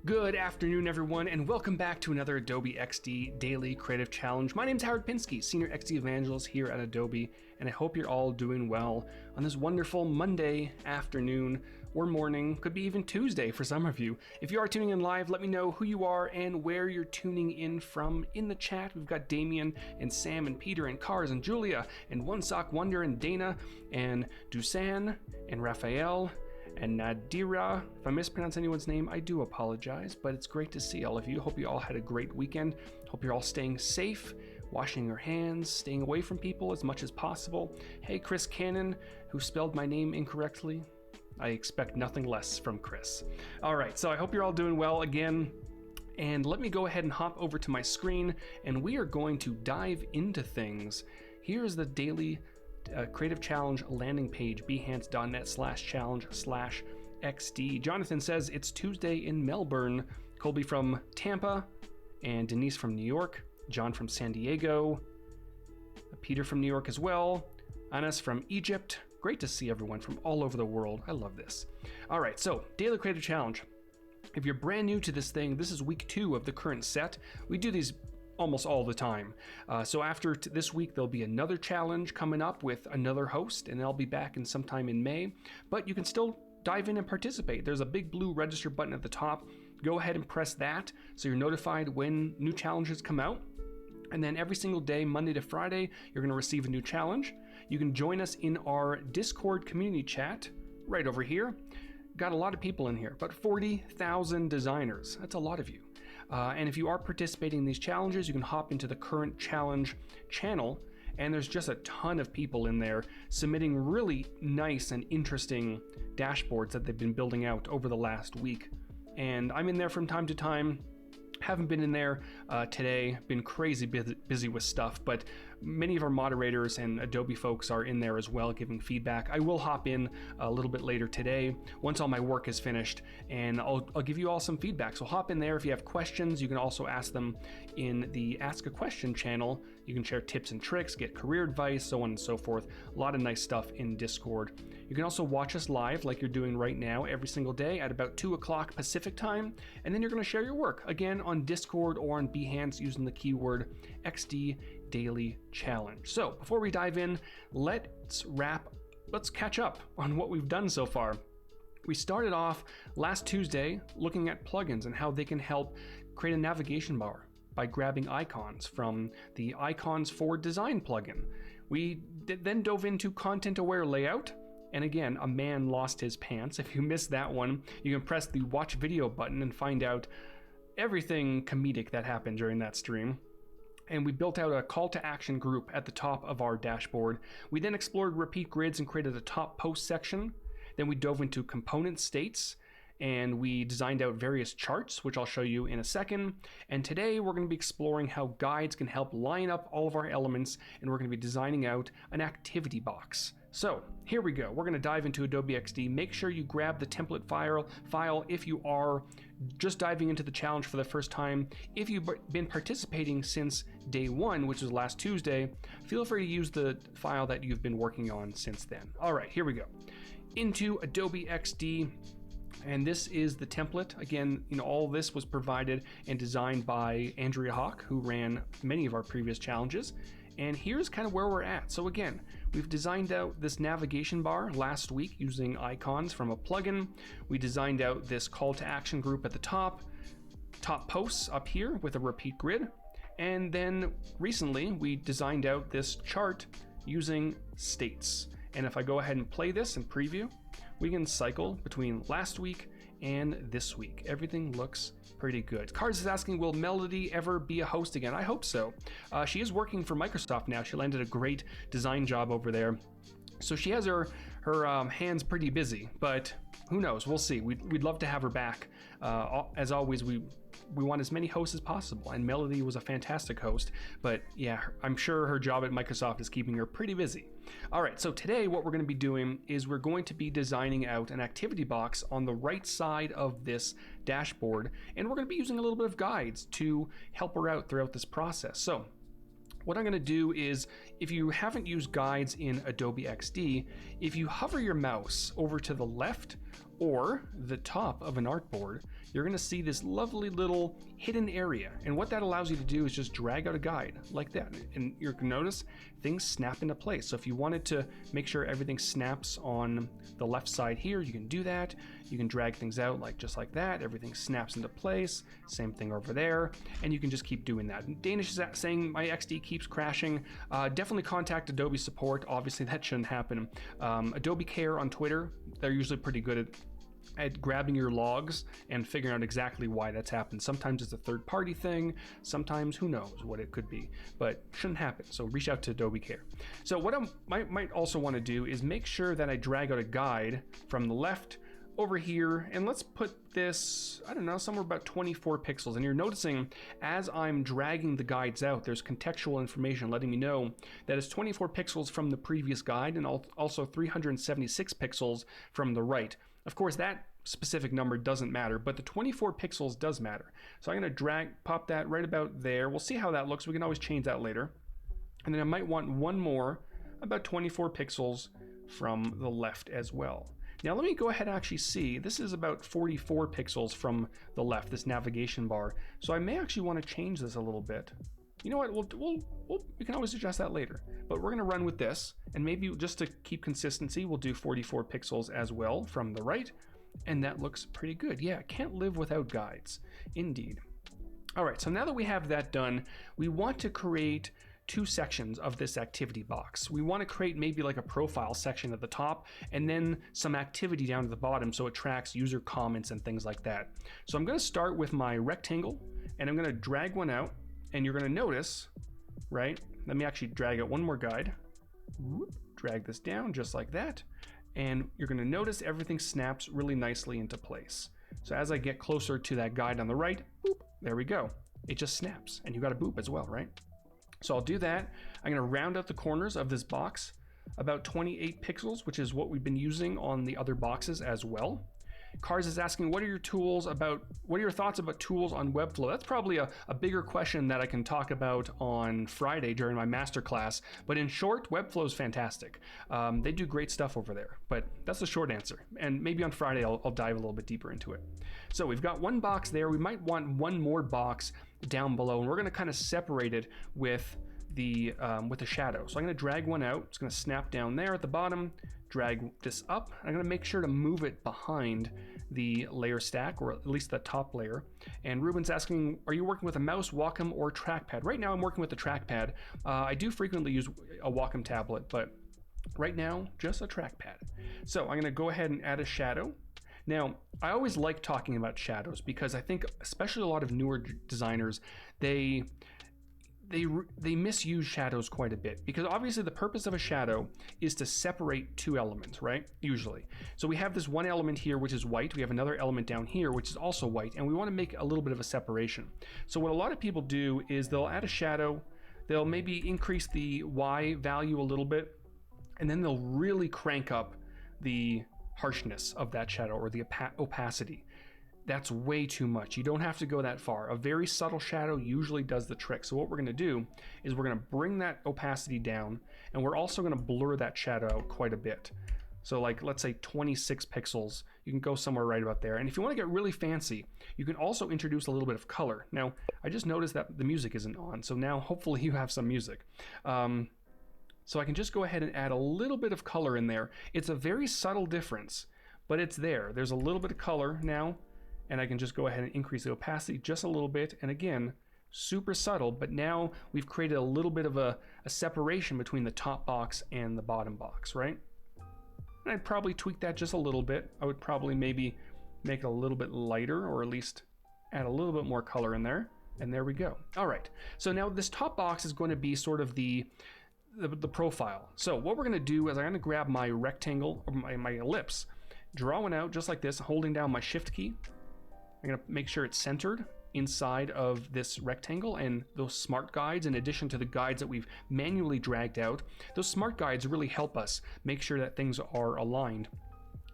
Good afternoon, everyone, and welcome back to another Adobe XD Daily Creative Challenge. My name's Howard Pinsky, Senior XD Evangelist here at Adobe, and I hope you're all doing well on this wonderful Monday afternoon or morning, could be even Tuesday for some of you. If you are tuning in live, let me know who you are and where you're tuning in from in the chat. We've got Damien and Sam and Peter and Cars and Julia and One Sock Wonder and Dana and Dusan and Raphael and Nadira. If I mispronounce anyone's name, I do apologize, but it's great to see all of you. Hope you all had a great weekend. Hope you're all staying safe, washing your hands, staying away from people as much as possible. Hey, Chris Cannon, who spelled my name incorrectly. I expect nothing less from Chris. All right, so I hope you're all doing well again. And let me go ahead and hop over to my screen, and we are going to dive into things. Here's the daily Creative Challenge landing page, behance.net/challenge/XD. Jonathan says it's Tuesday in Melbourne. Colby from Tampa, and Denise from New York. John from San Diego. Peter from New York as well. Anas from Egypt. Great to see everyone from all over the world. I love this. All right, so Daily Creative Challenge. If you're brand new to this thing, this is week 2 of the current set. We do these almost all the time. So after this week, there'll be another challenge coming up with another host, and I'll be back in sometime in May. But you can still dive in and participate. There's a big blue register button at the top. Go ahead and press that so you're notified when new challenges come out. And then every single day, Monday to Friday, you're going to receive a new challenge. You can join us in our Discord community chat right over here. Got a lot of people in here, about 40,000 designers. That's a lot of you. And if you are participating in these challenges, you can hop into the current challenge channel, and there's just a ton of people in there submitting really nice and interesting dashboards that they've been building out over the last week. And I'm in there from time to time. Haven't been in there today, been crazy busy with stuff, but many of our moderators and Adobe folks are in there as well giving feedback. I will hop in a little bit later today once all my work is finished, and I'll give you all some feedback. So hop in there. If you have questions, you can also ask them in the Ask a Question channel. You can share tips and tricks, get career advice, so on and so forth. A lot of nice stuff in Discord. You can also watch us live like you're doing right now every single day at about 2 o'clock Pacific time, and then you're going to share your work again on Discord or on Behance using the keyword XD Daily Challenge. So before we dive in, let's catch up on what we've done so far. We started off last Tuesday looking at plugins and how they can help create a navigation bar by grabbing icons from the Icons for Design plugin. We then dove into content-aware layout. And again, a man lost his pants. If you missed that one, you can press the watch video button and find out everything comedic that happened during that stream. And we built out a call to action group at the top of our dashboard. We then explored repeat grids and created a top post section. Then we dove into component states, and we designed out various charts, which I'll show you in a second. And today we're going to be exploring how guides can help line up all of our elements, and we're going to be designing out an activity box. So here we go. We're going to dive into Adobe XD. Make sure you grab the template file if you are just diving into the challenge for the first time. If you've been participating since day 1, which was last Tuesday, feel free to use the file that you've been working on since then. All right, here we go. Into Adobe XD. And this is the template. Again, all this was provided and designed by Andrea Hawk, who ran many of our previous challenges. And here's kind of where we're at. So again, we've designed out this navigation bar last week using icons from a plugin. We designed out this call to action group at the top posts up here with a repeat grid. And then recently we designed out this chart using states. And if I go ahead and play this and preview, we can cycle between last week and this week. Everything looks pretty good. Cars is asking, will Melody ever be a host again? I hope so. She is working for Microsoft now. She landed a great design job over there. So she has her hands pretty busy, but who knows? We'll see. We'd love to have her back. As always, we want as many hosts as possible, and Melody was a fantastic host, but yeah, I'm sure her job at Microsoft is keeping her pretty busy. All right, so today what we're going to be doing is we're going to be designing out an activity box on the right side of this dashboard, and we're going to be using a little bit of guides to help her out throughout this process. So what I'm going to do is, if you haven't used guides in Adobe XD, if you hover your mouse over to the left or the top of an artboard, you're going to see this lovely little hidden area. And what that allows you to do is just drag out a guide like that. And you're going to notice things snap into place. So if you wanted to make sure everything snaps on the left side here, you can do that. You can drag things out just like that. Everything snaps into place. Same thing over there. And you can just keep doing that. And Danish is saying my XD keeps crashing. Definitely contact Adobe support. Obviously that shouldn't happen. Adobe Care on Twitter, they're usually pretty good at grabbing your logs and figuring out exactly why that's happened. Sometimes it's a third-party thing, sometimes who knows what it could be, but shouldn't happen. So reach out to Adobe Care. So what I might also want to do is make sure that I drag out a guide from the left over here, and let's put this, I don't know, somewhere about 24 pixels. And you're noticing as I'm dragging the guides out, there's contextual information letting me know that it's 24 pixels from the previous guide and also 376 pixels from the right. Of course, that specific number doesn't matter, but the 24 pixels does matter. So I'm going to pop that right about there. We'll see how that looks. We can always change that later. And then I might want one more, about 24 pixels from the left as well. Now let me go ahead and actually see. This is about 44 pixels from the left, this navigation bar. So I may actually want to change this a little bit. You know what, we can always adjust that later, but we're gonna run with this, and maybe just to keep consistency, we'll do 44 pixels as well from the right, and that looks pretty good. Yeah, can't live without guides, indeed. All right, so now that we have that done, we want to create two sections of this activity box. We want to create maybe like a profile section at the top, and then some activity down at the bottom so it tracks user comments and things like that. So I'm gonna start with my rectangle, and I'm gonna drag one out, and you're going to notice, right? Let me actually drag out one more guide. Drag this down just like that. And you're going to notice everything snaps really nicely into place. So as I get closer to that guide on the right, boop, there we go. It just snaps. And you got a boop as well, right? So I'll do that. I'm going to round out the corners of this box about 28 pixels, which is what we've been using on the other boxes as well. Cars is asking, what are your thoughts about tools on Webflow? That's probably a bigger question that I can talk about on Friday during my masterclass. But in short, Webflow is fantastic. They do great stuff over there, but that's the short answer. And maybe on Friday, I'll dive a little bit deeper into it. So we've got one box there. We might want one more box down below, and we're gonna kind of separate it with the shadow. So I'm gonna drag one out. It's gonna snap down there at the bottom, drag this up. I'm gonna make sure to move it behind the layer stack, or at least the top layer. And Ruben's asking, are you working with a mouse, Wacom, or trackpad? Right now I'm working with the trackpad. I do frequently use a Wacom tablet, but right now, just a trackpad. So I'm gonna go ahead and add a shadow. Now, I always like talking about shadows because I think, especially a lot of newer designers, they misuse shadows quite a bit, because obviously the purpose of a shadow is to separate two elements, right? Usually. So we have this one element here, which is white. We have another element down here, which is also white, and we want to make a little bit of a separation. So what a lot of people do is they'll add a shadow, they'll maybe increase the Y value a little bit, and then they'll really crank up the harshness of that shadow, or the opacity. That's way too much. You don't have to go that far. A very subtle shadow usually does the trick. So what we're gonna do is we're gonna bring that opacity down, and we're also gonna blur that shadow out quite a bit. So like, let's say 26 pixels, you can go somewhere right about there. And if you wanna get really fancy, you can also introduce a little bit of color. Now, I just noticed that the music isn't on, so now hopefully you have some music. So I can just go ahead and add a little bit of color in there. It's a very subtle difference, but it's there. There's a little bit of color now, and I can just go ahead and increase the opacity just a little bit. And again, super subtle, but now we've created a little bit of a separation between the top box and the bottom box, right? And I'd probably tweak that just a little bit. I would probably maybe make it a little bit lighter, or at least add a little bit more color in there. And there we go. All right, so now this top box is going to be sort of the profile. So what we're gonna do is I'm gonna grab my rectangle, or my ellipse, draw one out just like this, holding down my shift key. I'm gonna make sure it's centered inside of this rectangle, and those smart guides, in addition to the guides that we've manually dragged out, those smart guides really help us make sure that things are aligned.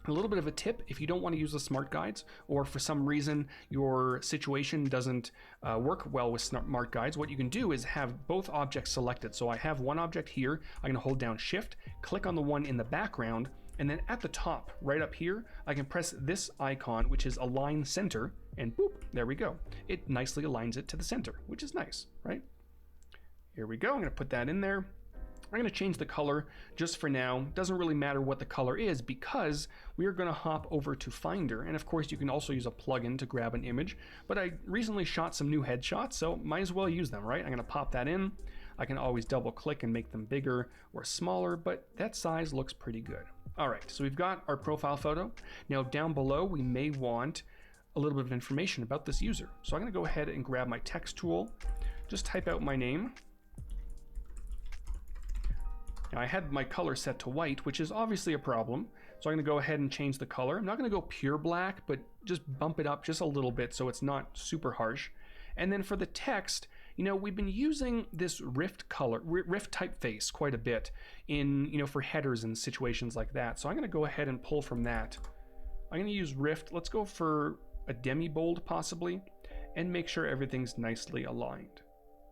A little bit of a tip, if you don't want to use the smart guides, or for some reason your situation doesn't work well with smart guides, what you can do is have both objects selected. So I have one object here, I'm gonna hold down shift, click on the one in the background, And then at the top, right up here, I can press this icon, which is align center, and boop, there we go. It nicely aligns it to the center, which is nice, right? Here we go, I'm gonna put that in there. I'm gonna change the color just for now. Doesn't really matter what the color is because we are gonna hop over to Finder. And of course you can also use a plugin to grab an image, but I recently shot some new headshots, so might as well use them, right? I'm gonna pop that in. I can always double click and make them bigger or smaller, but that size looks pretty good. All right, so we've got our profile photo. Now down below, we may want a little bit of information about this user. So I'm gonna go ahead and grab my text tool, just type out my name. Now I had my color set to white, which is obviously a problem. So I'm gonna go ahead and change the color. I'm not gonna go pure black, but just bump it up just a little bit so it's not super harsh. And then for the text, you know, we've been using this rift typeface quite a bit in, you know, for headers and situations like that. So I'm going to go ahead and pull from that. I'm going to use rift. Let's go for a demi bold possibly, and make sure everything's nicely aligned.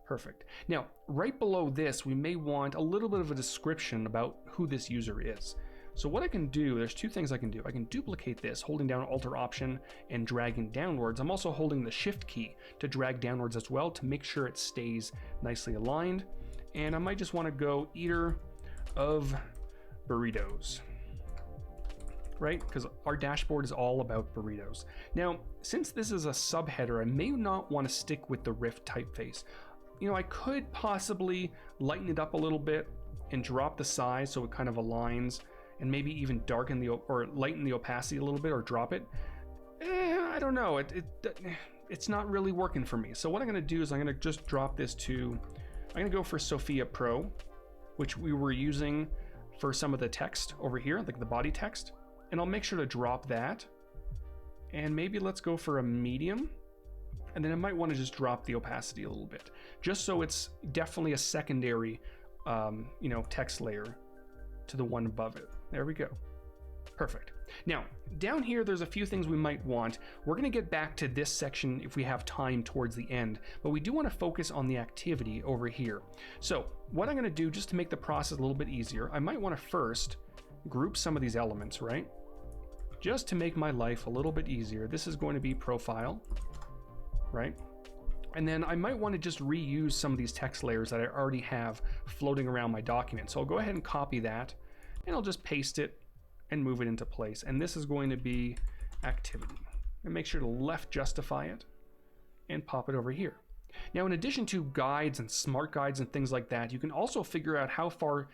Perfect. Now, right below this, we may want a little bit of a description about who this user is. So what I can do, there's two things I can do. I can duplicate this, holding down Alt Option and dragging downwards. I'm also holding the Shift key to drag downwards as well to make sure it stays nicely aligned. And I might just want to go eater of burritos, right? Because our dashboard is all about burritos. Now, since this is a subheader, I may not want to stick with the rift typeface. You know, I could possibly lighten it up a little bit and drop the size so it kind of aligns, and maybe even darken or lighten the opacity a little bit or drop it. I don't know, it's not really working for me. So what I'm gonna do is I'm gonna just drop this to, I'm gonna go for Sophia Pro, which we were using for some of the text over here, like the body text. And I'll make sure to drop that. And maybe let's go for a medium. And then I might wanna just drop the opacity a little bit, just so it's definitely a secondary you know, text layer to the one above it. There we go. Perfect. Now, down here, there's a few things we might want. We're going to get back to this section if we have time towards the end, but we do want to focus on the activity over here. So what I'm going to do, just to make the process a little bit easier, I might want to first group some of these elements, right? Just to make my life a little bit easier. This is going to be profile, right? And then I might want to just reuse some of these text layers that I already have floating around my document. So I'll go ahead and copy that, and I'll just paste it and move it into place. And this is going to be activity. And make sure to left justify it and pop it over here. Now, in addition to guides and smart guides and things like that, you can also figure out how far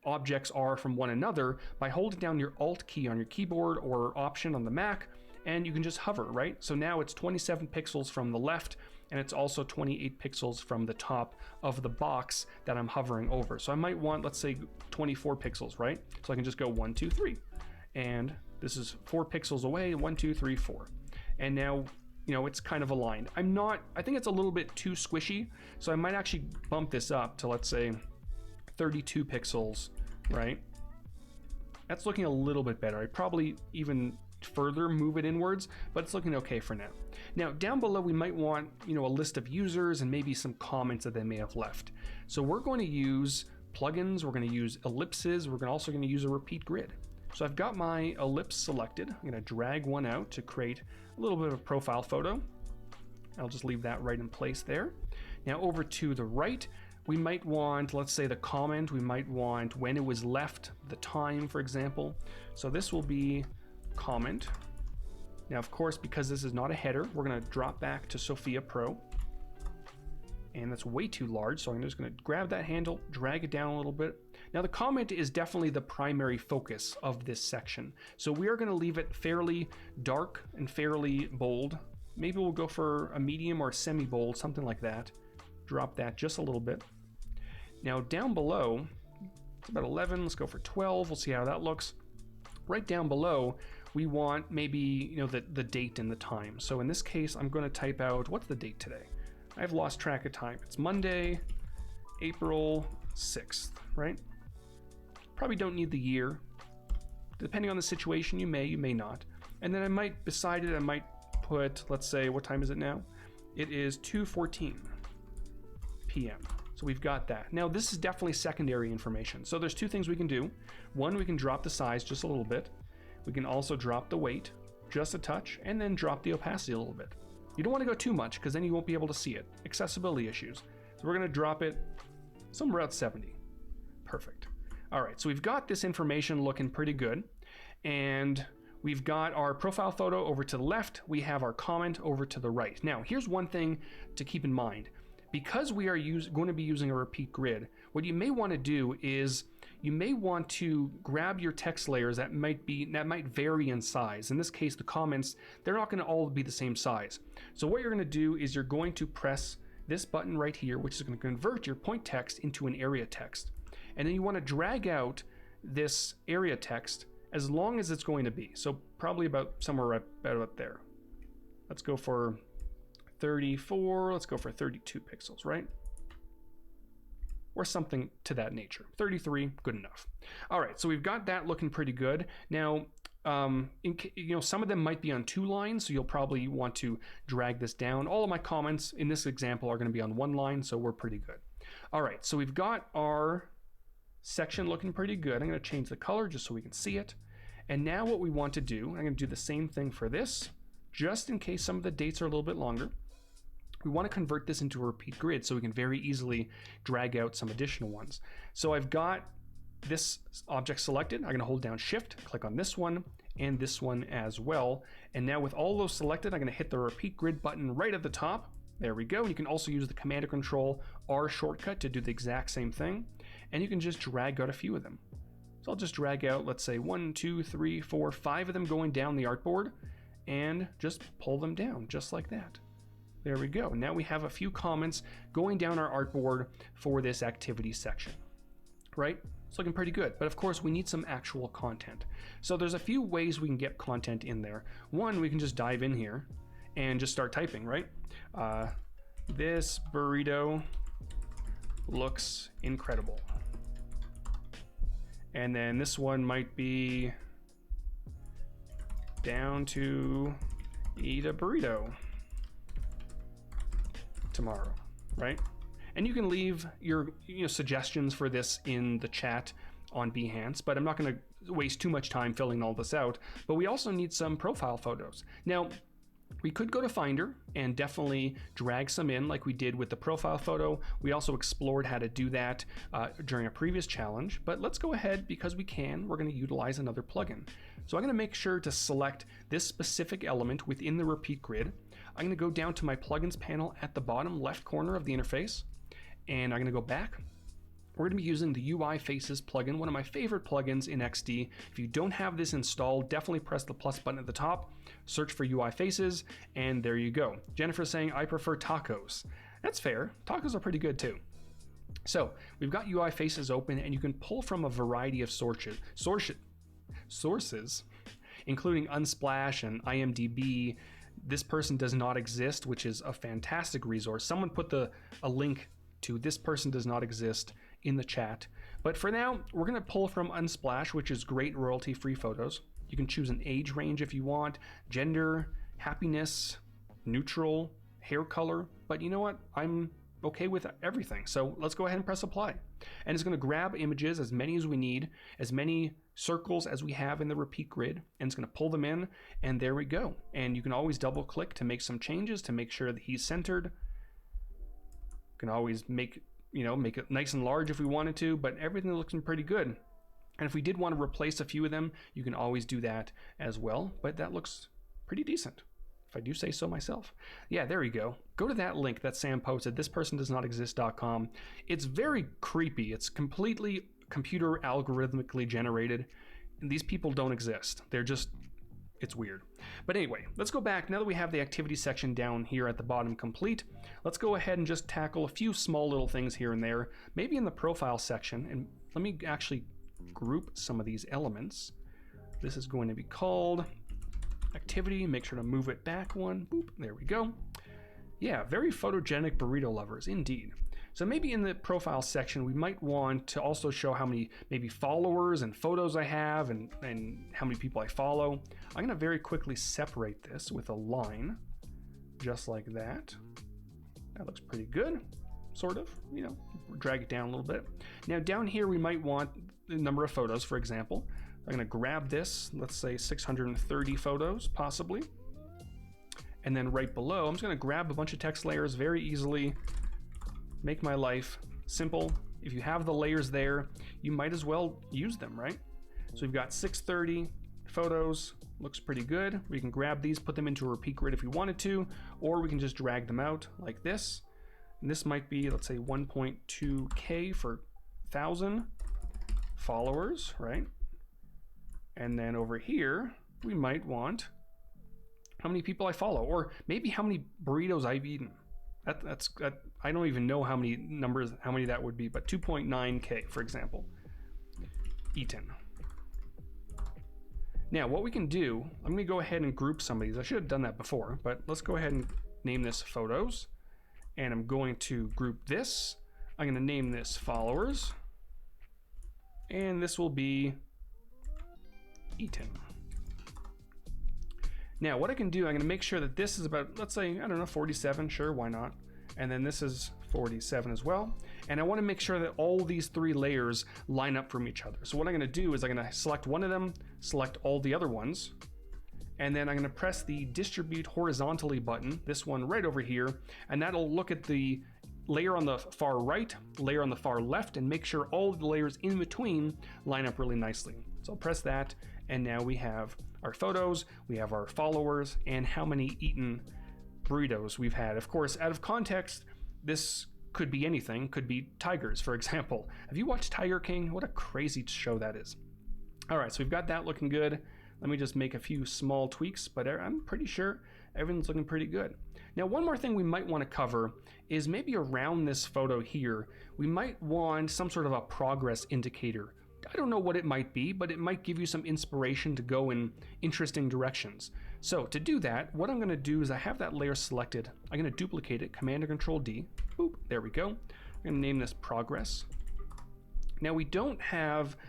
objects are from one another by holding down your Alt key on your keyboard or Option on the Mac, and you can just hover, right? So now it's 27 pixels from the left, and it's also 28 pixels from the top of the box that I'm hovering over. So I might want, let's say, 24 pixels, right? So I can just go 1, 2, 3. And this is 4 pixels away, 1, 2, 3, 4. And now, you know, it's kind of aligned. I think it's a little bit too squishy, so I might actually bump this up to, let's say, 32 pixels, right? That's looking a little bit better. I'd probably even further move it inwards, but it's looking okay for now. Now, down below, we might want, you know, a list of users and maybe some comments that they may have left. So we're going to use plugins, we're going to use ellipses, we're also going to use a repeat grid. So I've got my ellipse selected. I'm going to drag one out to create a little bit of a profile photo. I'll just leave that right in place there. Now over to the right, we might want, let's say, the comment. We might want when it was left, the time, for example. So this will be comment. Now, of course, because this is not a header, we're going to drop back to Sophia Pro. And that's way too large, so I'm just going to grab that handle, drag it down a little bit. Now, the comment is definitely the primary focus of this section. So we are going to leave it fairly dark and fairly bold. Maybe we'll go for a medium or semi-bold, something like that. Drop that just a little bit. Now, down below, it's about 11. Let's go for 12. We'll see how that looks. Right down below, we want maybe, you know, the date and the time. So in this case, I'm going to type out, what's the date today? I've lost track of time. It's Monday, April 6th, right? Probably don't need the year. Depending on the situation, you may not. And then I might, beside it, I might put, let's say, what time is it now? It is 2:14 p.m. So we've got that. Now this is definitely secondary information. So there's two things we can do. One, we can drop the size just a little bit. We can also drop the weight just a touch, and then drop the opacity a little bit. You don't want to go too much because then you won't be able to see it. Accessibility issues. So we're going to drop it somewhere at 70. Perfect. All right, so we've got this information looking pretty good. And we've got our profile photo over to the left. We have our comment over to the right. Now, here's one thing to keep in mind. Because we are going to be using a repeat grid, what you may want to do is you may want to grab your text layers that might vary in size. In this case, the comments, they're not going to all be the same size. So what you're going to do is you're going to press this button right here, which is going to convert your point text into an area text. And then you want to drag out this area text as long as it's going to be. So probably about somewhere right about there. Let's go for 34, let's go for 32 pixels, right? Or something to that nature. 33, good enough. All right, so we've got that looking pretty good. Now, some of them might be on 2 lines, so you'll probably want to drag this down. All of my comments in this example are going to be on 1 line, so we're pretty good. All right, so we've got our section looking pretty good. I'm going to change the color just so we can see it. And now what we want to do, I'm going to do the same thing for this, just in case some of the dates are a little bit longer. We want to convert this into a repeat grid so we can very easily drag out some additional ones. So I've got this object selected. I'm going to hold down Shift, click on this one and this one as well. And now with all those selected, I'm going to hit the repeat grid button right at the top. There we go. You can also use the Command and Control R shortcut to do the exact same thing. And you can just drag out a few of them. So I'll just drag out, let's say 1, 2, 3, 4, 5 of them going down the artboard and just pull them down just like that. There we go. Now we have a few comments going down our artboard for this activity section, right? It's looking pretty good, but of course we need some actual content. So there's a few ways we can get content in there. One, we can just dive in here and just start typing, right? This burrito looks incredible. And then this one might be down to eat a burrito tomorrow, right? And you can leave your suggestions for this in the chat on Behance, but I'm not going to waste too much time filling all this out. But we also need some profile photos. Now, we could go to Finder and definitely drag some in like we did with the profile photo. We also explored how to do that during a previous challenge, but let's go ahead because we can. We're going to utilize another plugin. So I'm going to make sure to select this specific element within the repeat grid. I'm going to go down to my plugins panel at the bottom left corner of the interface, and I'm going to go back. We're going to be using the UI Faces plugin, one of my favorite plugins in XD. If you don't have this installed, definitely press the plus button at the top, search for UI Faces, and there you go. Jennifer's saying, I prefer tacos. That's fair. Tacos are pretty good too. So we've got UI Faces open, and you can pull from a variety of sources, including Unsplash and IMDb. This person does not exist, which is a fantastic resource. Someone put a link to This Person Does Not Exist in the chat. But for now, we're going to pull from Unsplash, which is great royalty-free photos. You can choose an age range if you want, gender, happiness, neutral, hair color. But you know what? I'm okay with everything. So let's go ahead and press apply. And it's going to grab images, as many as we need, as many circles as we have in the repeat grid, and it's going to pull them in, and there we go. And you can always double click to make some changes to make sure that he's centered. You can always make it nice and large if we wanted to, but everything looks pretty good. And if we did want to replace a few of them, you can always do that as well, but that looks pretty decent, if I do say so myself. Yeah, there you go. Go to that link that Sam posted, thispersondoesnotexist.com. It's very creepy. It's completely computer algorithmically generated. And these people don't exist. It's weird. But anyway, let's go back. Now that we have the activity section down here at the bottom complete, let's go ahead and just tackle a few small little things here and there, maybe in the profile section. And let me actually group some of these elements. This is going to be called activity. Make sure to move it back one. Boop, there we go. Yeah, very photogenic burrito lovers, indeed. So maybe in the profile section, we might want to also show how many maybe followers and photos I have and how many people I follow. I'm going to very quickly separate this with a line, just like that. That looks pretty good. sort of, you know, drag it down a little bit. Now down here, we might want the number of photos, for example. I'm gonna grab this, let's say 630 photos, possibly. And then right below, I'm just gonna grab a bunch of text layers very easily, make my life simple. If you have the layers there, you might as well use them, right? So we've got 630 photos, looks pretty good. We can grab these, put them into a repeat grid if we wanted to, or we can just drag them out like this. And this might be, let's say 1.2K for 1,000 followers, right? And then over here, we might want how many people I follow, or maybe how many burritos I've eaten. I don't even know how many that would be, but 2.9K, for example, eaten. Now, what we can do, I'm gonna go ahead and group some of these. I should have done that before, but let's go ahead and name this photos. And I'm going to group this. I'm gonna name this followers. And this will be eaten. Now, what I can do, I'm gonna make sure that this is about, let's say, I don't know, 47, sure, why not? And then this is 47 as well. And I wanna make sure that all these three layers line up from each other. So what I'm gonna do is I'm gonna select one of them, select all the other ones, and then I'm gonna press the distribute horizontally button, this one right over here, and that'll look at the layer on the far right, layer on the far left, and make sure all the layers in between line up really nicely. So I'll press that, and now we have our photos, we have our followers, and how many eaten burritos we've had. Of course, out of context, this could be anything, could be tigers, for example. Have you watched Tiger King? What a crazy show that is. All right, so we've got that looking good. Let me just make a few small tweaks, but I'm pretty sure everything's looking pretty good. Now, one more thing we might want to cover is maybe around this photo here, we might want some sort of a progress indicator. I don't know what it might be, but it might give you some inspiration to go in interesting directions. So to do that, what I'm going to do is I have that layer selected. I'm going to duplicate it, Command and Control D. Boop, there we go. I'm going to name this progress. Now we don't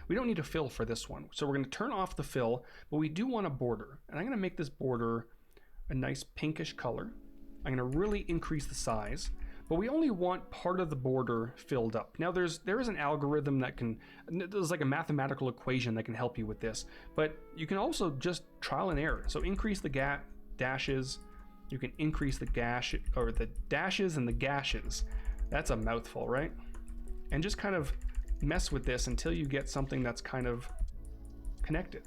need a fill for this one. So we're going to turn off the fill, but we do want a border. And I'm going to make this border a nice pinkish color. I'm going to really increase the size, but we only want part of the border filled up. Now there is an algorithm that there's like a mathematical equation that can help you with this, but you can also just trial and error. So increase the dashes, you can increase the the dashes and the gashes. That's a mouthful, right? And just kind of mess with this until you get something that's kind of connected.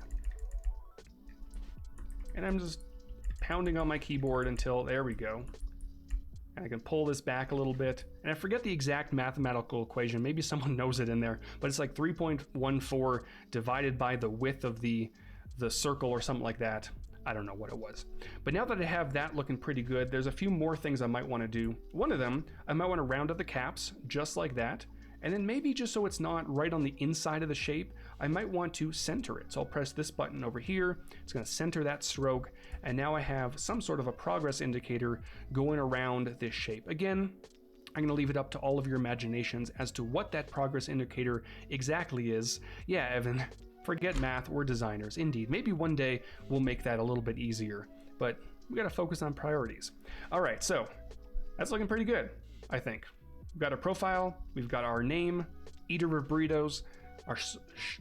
And I'm just pounding on my keyboard until, there we go. And I can pull this back a little bit. And I forget the exact mathematical equation. Maybe someone knows it in there, but it's like 3.14 divided by the width of the circle or something like that. I don't know what it was. But now that I have that looking pretty good, there's a few more things I might want to do. One of them, I might want to round up the caps just like that. And then maybe just so it's not right on the inside of the shape, I might want to center it. So I'll press this button over here. It's going to center that stroke. And now I have some sort of a progress indicator going around this shape. Again, I'm going to leave it up to all of your imaginations as to what that progress indicator exactly is. Yeah, Evan, forget math, we're designers. Indeed, maybe one day we'll make that a little bit easier, but we got to focus on priorities. All right, so that's looking pretty good, I think. We've got our profile, we've got our name, eater of burritos, our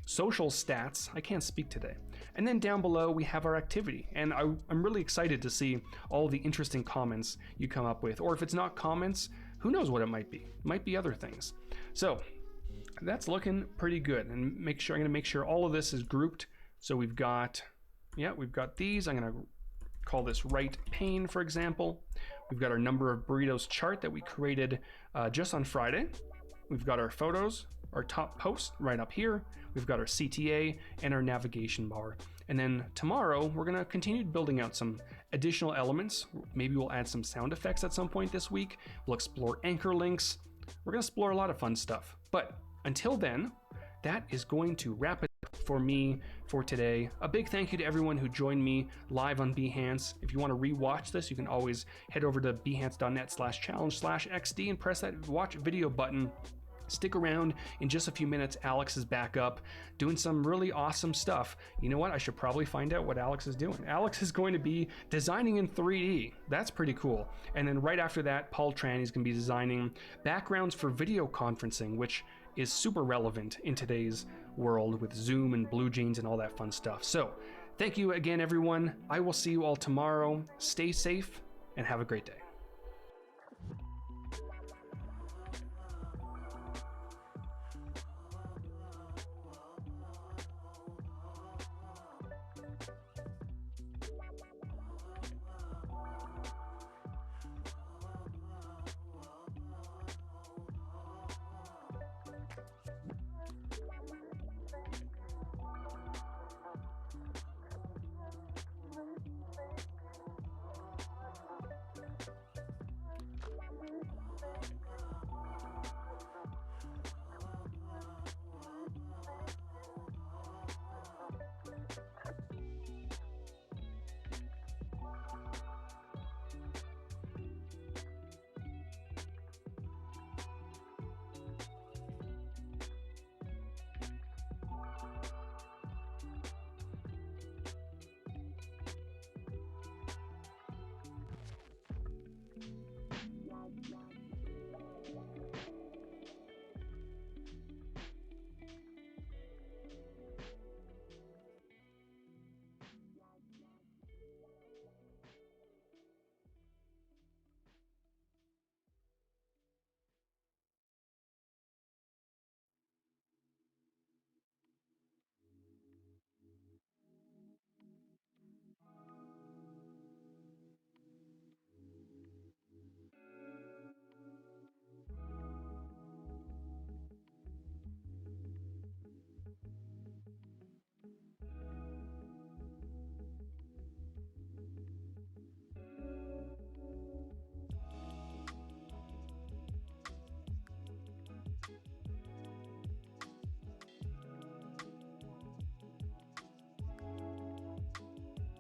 social stats, I can't speak today. And then down below we have our activity. And I'm really excited to see all the interesting comments you come up with. Or if it's not comments, who knows what it might be. It might be other things. So that's looking pretty good. And I'm gonna make sure all of this is grouped. So we've got these. I'm gonna call this right pane, for example. We've got our number of burritos chart that we created just on Friday. We've got our photos, our top post right up here. We've got our CTA and our navigation bar. And then tomorrow, we're gonna continue building out some additional elements. Maybe we'll add some sound effects at some point this week. We'll explore anchor links. We're gonna explore a lot of fun stuff. But until then, that is going to wrap it up for me for today. A big thank you to everyone who joined me live on Behance. If you want to rewatch this, you can always head over to behance.net/challenge/XD and press that watch video button. Stick around. In just a few minutes, Alex is back up doing some really awesome stuff. You know what? I should probably find out what Alex is doing. Alex is going to be designing in 3D. That's pretty cool. And then right after that, Paul Tran is going to be designing backgrounds for video conferencing, which is super relevant in today's world with Zoom and Blue Jeans and all that fun stuff. So thank you again, everyone. I will see you all tomorrow. Stay safe and have a great day.